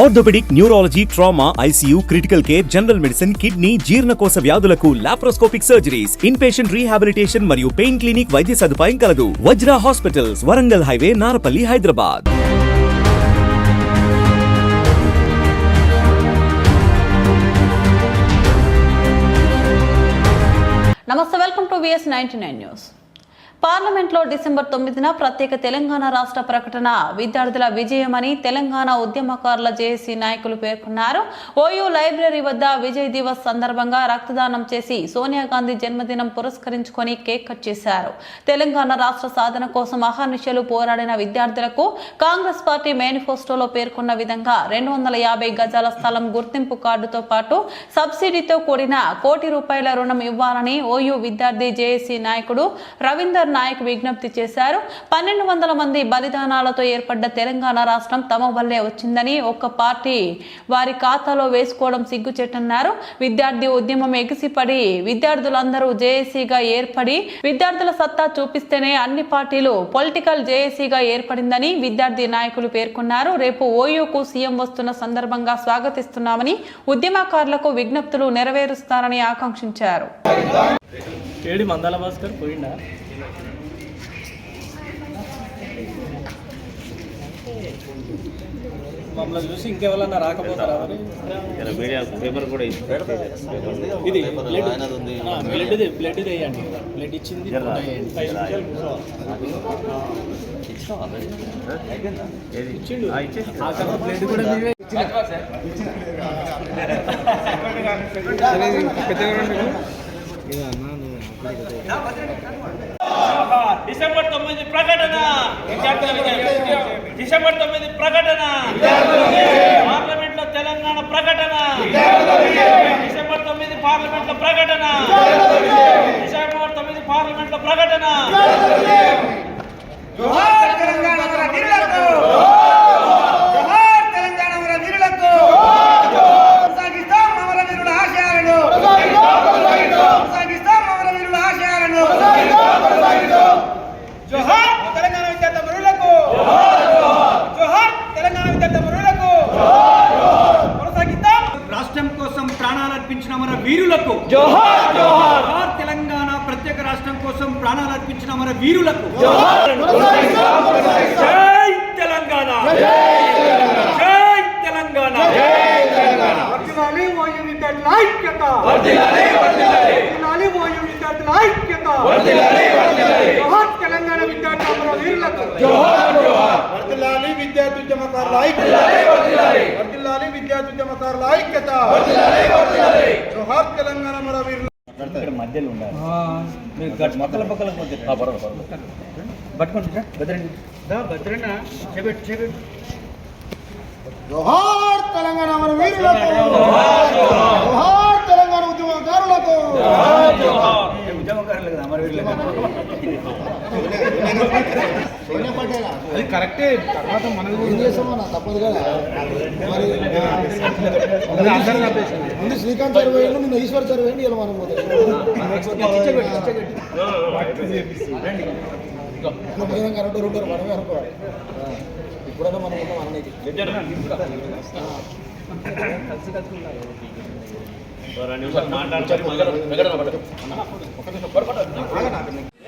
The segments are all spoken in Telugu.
Orthopaedic, neurology, trauma, ICU, critical care, general medicine, kidney, జీర్ణకోశ వ్యాధులకు laparoscopic surgeries, in patient rehabilitation మరియు పెయిన్ క్లినిక్ వైద్య సదుపాయం కలదు. Vajra hospitals, Warangal highway, Narapalli, Hyderabad. నమస్తే, వెల్కమ్ టు VS99 న్యూస్. పార్లమెంట్లో డిసెంబర్ 9న ప్రత్యేక తెలంగాణ రాష్ట్ర ప్రకటన విద్యార్థుల విజయమని తెలంగాణ ఉద్యమకారుల జేఏసీ నాయకులు పేర్కొన్నారు. ఓయూ లైబ్రరీ వద్ద విజయ్ దివస్ సందర్భంగా రక్తదానం చేసి సోనియా గాంధీ జన్మదినం పురస్కరించుకొని కేక్ కట్ చేశారు. తెలంగాణ రాష్ట్ర సాధన కోసం అహర్నిశలు పోరాడిన విద్యార్థులకు కాంగ్రెస్ పార్టీ మేనిఫెస్టోలో పేర్కొన్న విధంగా 250 గజాల స్థలం గుర్తింపు కార్డుతో పాటు సబ్సిడీతో కూడిన ₹1,00,00,000 రుణం ఇవ్వాలని ఓయూ విద్యార్థి జేఏసీ నాయకుడు రవీందర్ నాయక్ విజ్ఞప్తి చేశారు. 1,200 మంది బలిదానాలతో ఏర్పడ్డ తెలంగాణ రాష్ట్రం తమ వల్లే వచ్చిందని ఒక్క పార్టీ వారి ఖాతాలో వేసుకోవడం సిగ్గుచేటన్నారు. విద్యార్థి ఉద్యమం ఎగిసిపడి విద్యార్థులందరూ జేఏసీగా ఏర్పడి విద్యార్థుల సత్తా చూపిస్తేనే అన్ని పార్టీలు పొలిటికల్ జేఏసీగా ఏర్పడిందని విద్యార్థి నాయకులు పేర్కొన్నారు. రేపు ఓయూకు సీఎం వస్తున్న సందర్భంగా స్వాగతిస్తున్నామని ఉద్యమకారులకు విజ్ఞప్తులు నెరవేరుస్తారని ఆకాంక్షించారు. మమ్మల్ని చూసి ఇంకెవరన్నా రాకపోతారా? పేపర్ కూడా ఇది బ్లడ్ వేయండి. బ్లడ్ ఇచ్చింది ఇచ్చిండు. బ్లడ్ కూడా డిసెంబర్ 9 ప్రకటన, డిసెంబర్ 9 ప్రకటన, పార్లమెంట్ లో తెలంగాణ ప్రకటన, డిసెంబర్ 9 పార్లమెంట్ లో ప్రకటన, డిసెంబర్ 9 పార్లమెంట్ లో ప్రకటన. జోహార్ తెలంగాణ వీరులకు, జోహార్ తెలంగాణ వీరులకు, కొనసాగిస్తాం అమర వీరుల ఆశయాలను, కొనసాగిస్తాం అమర వీరుల ఆశయాలను. జోహార్ తెలంగాణ విద్యార్థి అమరులకు, జోహార్ తెలంగాణ విద్యార్థి అమరులకు, కొనసాగిద్దాం రాష్ట్రం కోసం ప్రాణాలు అర్పించిన అమర వీరులకు. జోహార్ జోహార్. జోహార్ తెలంగాణ ప్రత్యేక రాష్ట్రం కోసం ప్రాణాలు అర్పించిన అమర వీరులకు. జోహార్. జై తెలంగాణ, జై తెలంగాణ, జై తెలంగాణ. వర్ధిల్లాలి ఓయూ విద్యార్థుల ఐక్యత, వర్ధిల్లాలి వర్ధిల్లాలి, వర్ధిల్లాలి ఓయూ విద్యార్థుల ఐక్యత, వర్ధిల్లాలి వర్ధిల్లాలి. జోహార్ తెలంగాణ విద్యార్థి అమర వీరులకు. జోహార్ జోహార్. వర్ధిల్లాలి విద్యార్థి ఉద్యమకారుల ఐక్యత, వర్ధిల్లాలి వర్ధిల్లాలి, విద్యార్థి ఉద్యమకారుల ఐక్యత, వర్ధిల్లాలి వర్ధిల్లాలి. జోహార్ తెలంగాణ అమర వీరులకు. మధ్యలో ఉండాలి మొక్కల పక్కల పట్టుకోండి భద్రండి భద్రన్న చెబెట్టు చెబెట్టు. జోహార్ తెలంగాణ అమర వీరులకు, జోహార్ తెలంగాణ ఉద్యమకారులకు. ఉద్యమకారులు కదా అమర వీరులకు. అది కరెక్టే. తర్వాత మనం ఏం చేస్తామన్నా తప్పదు కదా. ముందు శ్రీకాంత్ సార్ పోయిండు, నిన్న ఈశ్వర్ సార్ పోయింది. ఇలా మనం కరెక్ట్ రూపారు మనమే అనుకోవాలి. ఇప్పుడైనా మనం ఉన్నాం అన్నది.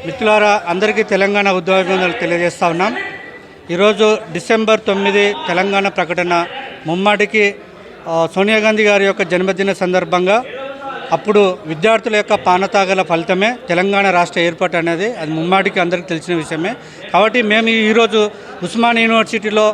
మిత్రులారా, అందరికీ తెలంగాణ ఉద్యమాలు తెలియజేస్తా ఉన్నాం. ఈరోజు డిసెంబర్ 9 తెలంగాణ ప్రకటన ముమ్మాటికి సోనియా గాంధీ గారి యొక్క జన్మదిన సందర్భంగా అప్పుడు విద్యార్థుల యొక్క పానతాగల ఫలితమే తెలంగాణ రాష్ట్ర ఏర్పాటు అనేది అది ముమ్మాటికి అందరికీ తెలిసిన విషయమే. కాబట్టి మేము ఈరోజు ఉస్మానియా యూనివర్సిటీలో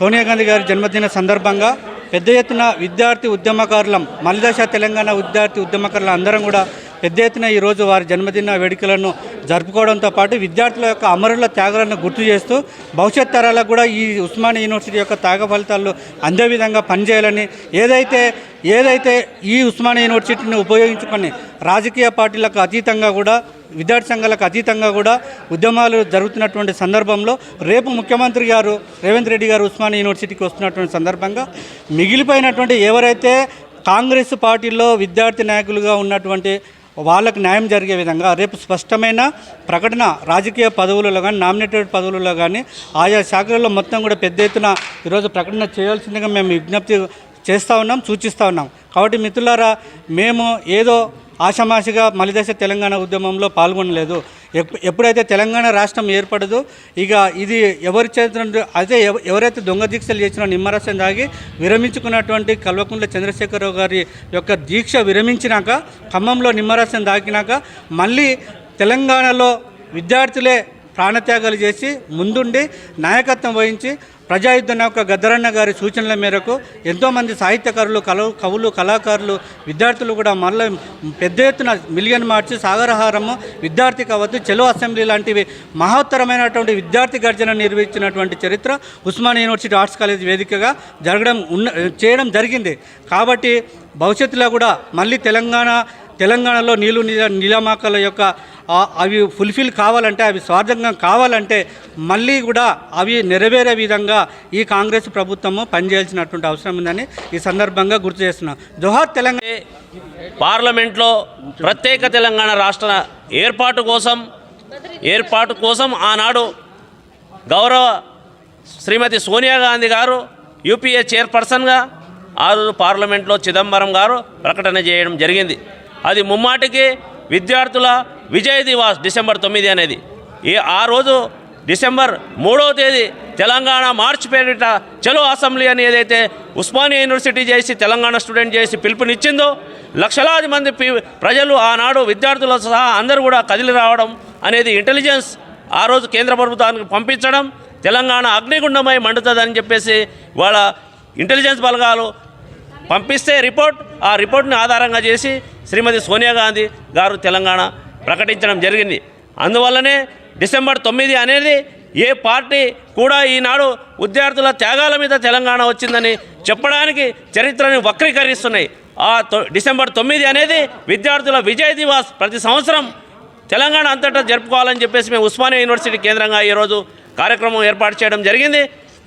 సోనియా గాంధీ గారి జన్మదిన సందర్భంగా పెద్ద ఎత్తున విద్యార్థి ఉద్యమకారులం, మలిదశ తెలంగాణ విద్యార్థి ఉద్యమకారులు అందరం కూడా పెద్ద ఎత్తున ఈరోజు వారి జన్మదిన వేడుకలను జరుపుకోవడంతో పాటు విద్యార్థుల యొక్క అమరుల త్యాగాలను గుర్తు చేస్తూ భవిష్యత్ తరాలకు కూడా ఈ ఉస్మానియా యూనివర్సిటీ యొక్క త్యాగ ఫలితాలు అందే విధంగా పనిచేయాలని, ఏదైతే ఈ ఉస్మానియా యూనివర్సిటీని ఉపయోగించుకొని రాజకీయ పార్టీలకు అతీతంగా కూడా విద్యార్థి సంఘాలకు అతీతంగా కూడా ఉద్యమాలు జరుగుతున్నటువంటి సందర్భంలో రేపు ముఖ్యమంత్రి గారు రేవంత్ రెడ్డి గారు ఉస్మానియా యూనివర్సిటీకి వస్తున్నటువంటి సందర్భంగా మిగిలిపోయినటువంటి ఎవరైతే కాంగ్రెస్ పార్టీలో విద్యార్థి నాయకులుగా ఉన్నటువంటి వాళ్ళకు న్యాయం జరిగే విధంగా రేపు స్పష్టమైన ప్రకటన రాజకీయ పదవులలో కానీ నామినేటెడ్ పదవులలో కానీ ఆయా శాఖలలో మొత్తం కూడా పెద్ద ఎత్తున ఈరోజు ప్రకటన చేయాల్సిందిగా మేము విజ్ఞప్తి చేస్తూ ఉన్నాం, సూచిస్తూ ఉన్నాం. కాబట్టి మిత్రులారా, మేము ఏదో ఆషామాషిగా మలిదశ తెలంగాణ ఉద్యమంలో పాల్గొనలేదు. ఎప్పుడైతే తెలంగాణ రాష్ట్రం ఏర్పడదో ఇక ఇది ఎవరి చేతుల అయితే ఎవరైతే దొంగ దీక్షలు చేసిన నిమ్మరసం దాగి విరమించుకున్నటువంటి కల్వకుంట్ల చంద్రశేఖరరావు గారి యొక్క దీక్ష విరమించినాక, ఖమ్మంలో నిమ్మరసం దాకినాక మళ్ళీ తెలంగాణలో విద్యార్థులే ప్రాణత్యాగాలు చేసి ముందుండి నాయకత్వం వహించి ప్రజాయుద్ధ నాయక గద్దరన్న గారి సూచనల మేరకు ఎంతోమంది సాహిత్యకారులు, కవులు, కళాకారులు, విద్యార్థులు కూడా మళ్ళీ పెద్ద ఎత్తున మిలియన్ మార్చి సాగరహారము, విద్యార్థి కావచ్చు, చెలో అసెంబ్లీ లాంటివి మహత్తరమైనటువంటి విద్యార్థి గర్జన నిర్వహించినటువంటి చరిత్ర ఉస్మానియా యూనివర్సిటీ ఆర్ట్స్ కాలేజ్ వేదికగా చేయడం జరిగింది. కాబట్టి భవిష్యత్తులో కూడా మళ్ళీ తెలంగాణలో నీలమాకల యొక్క అవి ఫుల్ఫిల్ కావాలంటే, అవి స్వార్థంగా కావాలంటే మళ్ళీ కూడా అవి నెరవేరే విధంగా ఈ కాంగ్రెస్ ప్రభుత్వము పనిచేయాల్సినటువంటి అవసరం ఉందని ఈ సందర్భంగా గుర్తు చేస్తున్నాం. జోహార్ తెలంగాణ. పార్లమెంట్లో ప్రత్యేక తెలంగాణ రాష్ట్ర ఏర్పాటు కోసం ఆనాడు గౌరవ శ్రీమతి సోనియా గాంధీ గారు యూపీఏ చైర్పర్సన్గా ఆ రోజు పార్లమెంట్లో చిదంబరం గారు ప్రకటన చేయడం జరిగింది. అది ముమ్మాటికి విద్యార్థుల విజయ్ దివాస్ డిసెంబర్ 9 అనేది. ఆ రోజు డిసెంబర్ 3వ తేదీ తెలంగాణ మార్చ్ పేరిట చలో అసెంబ్లీ అని ఏదైతే ఉస్మానియా యూనివర్సిటీ చేసి తెలంగాణ స్టూడెంట్ చేసి పిలుపునిచ్చిందో లక్షలాది మంది ప్రజలు ఆనాడు విద్యార్థులతో సహా అందరూ కూడా కదిలి రావడం అనేది ఇంటెలిజెన్స్ ఆ రోజు కేంద్ర ప్రభుత్వానికి పంపించడం, తెలంగాణ అగ్నిగుండమై మండుతుందని చెప్పేసి వాళ్ళ ఇంటెలిజెన్స్ బలగాలు పంపిస్తే ఆ రిపోర్ట్ని ఆధారంగా చేసి శ్రీమతి సోనియా గాంధీ గారు తెలంగాణ ప్రకటించడం జరిగింది. అందువల్లనే డిసెంబర్ 9 అనేది ఏ పార్టీ కూడా ఈనాడు విద్యార్థుల త్యాగాల మీద తెలంగాణ వచ్చిందని చెప్పడానికి చరిత్రని వక్రీకరిస్తున్నాయి. డిసెంబర్ 9 అనేది విద్యార్థుల విజయ్ దివాస్ ప్రతి సంవత్సరం తెలంగాణ అంతటా జరుపుకోవాలని చెప్పేసి మేము ఉస్మానియా యూనివర్సిటీ కేంద్రంగా ఈరోజు కార్యక్రమం ఏర్పాటు చేయడం జరిగింది.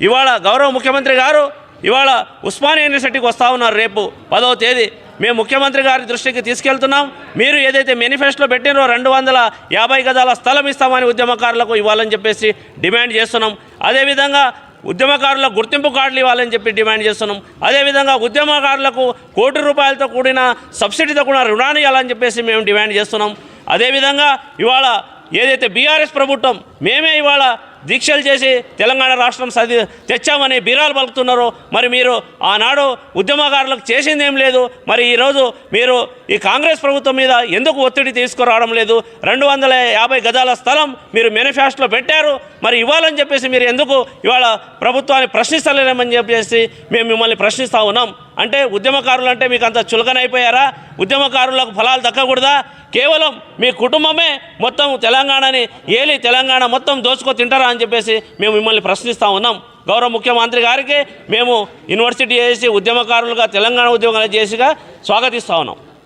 ఇవాళ గౌరవ ముఖ్యమంత్రి గారు ఇవాళ ఉస్మానియా యూనివర్సిటీకి వస్తూ ఉన్నారు. రేపు 10వ తేదీ మేము ముఖ్యమంత్రి గారి దృష్టికి తీసుకెళ్తున్నాం. మీరు ఏదైతే మేనిఫెస్టోలో పెట్టినో 250 గజాల స్థలం ఇస్తామని ఉద్యమకారులకు ఇవ్వాలని చెప్పేసి డిమాండ్ చేస్తున్నాం. అదేవిధంగా ఉద్యమకారులకు గుర్తింపు కార్డులు ఇవ్వాలని చెప్పి డిమాండ్ చేస్తున్నాం. అదేవిధంగా ఉద్యమకారులకు ₹1 కోటి కూడిన సబ్సిడీతో కూడా రుణాన్ని ఇవ్వాలని చెప్పేసి మేము డిమాండ్ చేస్తున్నాం. అదేవిధంగా ఇవాళ ఏదైతే బీఆర్ఎస్ ప్రభుత్వం మేమే ఇవాళ దీక్షలు చేసి తెలంగాణ రాష్ట్రం తెచ్చామని బీరాలు పలుకుతున్నారో, మరి మీరు ఆనాడు ఉద్యమకారులకు చేసిందేం లేదు. మరి ఈరోజు మీరు ఈ కాంగ్రెస్ ప్రభుత్వం మీద ఎందుకు ఒత్తిడి తీసుకురావడం లేదు? 250 గజాల స్థలం మీరు మేనిఫెస్టోలో పెట్టారు, మరి ఇవ్వాలని చెప్పేసి మీరు ఎందుకు ఇవాళ ప్రభుత్వాన్ని ప్రశ్నిస్తలేమని చెప్పేసి మేము మిమ్మల్ని ప్రశ్నిస్తూ ఉన్నాం. అంటే ఉద్యమకారులు అంటే మీకు అంత చులకనైపోయారా? ఉద్యమకారులకు ఫలాలు దక్కకూడదా? కేవలం మీ కుటుంబమే మొత్తం తెలంగాణని ఏలి తెలంగాణ మొత్తం దోచుకో తింటారా అని చెప్పేసి మేము మిమ్మల్ని ప్రశ్నిస్తూ ఉన్నాం. గౌరవ ముఖ్యమంత్రి గారికి మేము యూనివర్సిటీ చేసి ఉద్యమకారులుగా తెలంగాణ ఉద్యమాలు చేసిగా స్వాగతిస్తూ ఉన్నాం.